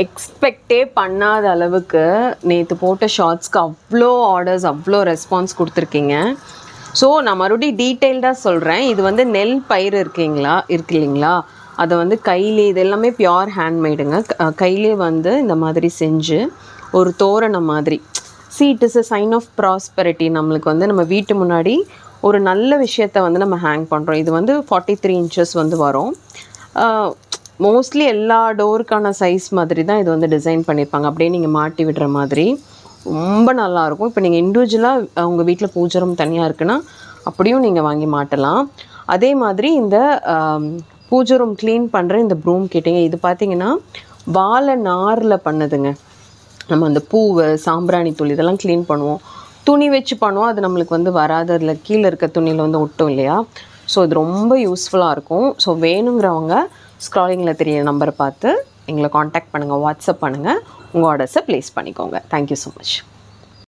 எக்ஸ்பெக்டே பண்ணாத அளவுக்கு நேற்று போட்ட ஷார்ட்ஸ்க்கு அவ்வளோ ஆர்டர்ஸ், அவ்வளோ ரெஸ்பான்ஸ் கொடுத்துருக்கீங்க. ஸோ நான் மறுபடியும் டீட்டெயில்டாக சொல்கிறேன். இது வந்து நெல் பயிர் இருக்கு இல்லைங்களா, அதை வந்து கையிலே, இது எல்லாமே பியோர் ஹேண்ட்மேடுங்க. கையிலே வந்து இந்த மாதிரி செஞ்சு ஒரு தோரணம் மாதிரி. It is a sign of prosperity. நம்மளுக்கு வந்து நம்ம வீட்டு முன்னாடி ஒரு நல்ல விஷயத்தை வந்து நம்ம ஹேங் பண்ணுறோம். இது வந்து 43 inches வந்து வரும். மோஸ்ட்லி எல்லா டோருக்கான சைஸ் மாதிரி தான் இது வந்து டிசைன் பண்ணியிருப்பாங்க. அப்படியே நீங்கள் மாட்டி விடுற மாதிரி ரொம்ப நல்லாயிருக்கும். இப்போ நீங்கள் இண்டிவிஜுவலாக உங்கள் வீட்டில் பூஜை ரூம் தனியாக இருக்குன்னா அப்படியும் நீங்கள் வாங்கி மாட்டலாம். அதே மாதிரி இந்த பூஜை ரூம் க்ளீன் பண்ணுற இந்த ப்ரூம் கிட்டேங்க, இது பார்த்திங்கன்னா வாழை நாரில் பண்ணுதுங்க. நம்ம அந்த பூவு, சாம்பிராணி தூள் இதெல்லாம் க்ளீன் பண்ணுவோம், துணி வச்சு பண்ணுவோம். அது நம்மளுக்கு வந்து வராது, அதில் கீழே இருக்க துணியில் வந்து ஒட்டும் இல்லையா. ஸோ இது ரொம்ப யூஸ்ஃபுல்லாக இருக்கும். ஸோ வேணுங்கிறவங்க ஸ்க்ராலிங்கில் தெரிய நம்பரை பார்த்து எங்களை காண்டாக்ட் பண்ணுங்கள், வாட்ஸ்அப் பண்ணுங்கள், உங்கள் ஆர்டர்ஸை ப்ளேஸ் பண்ணிக்கோங்க. Thank you so much.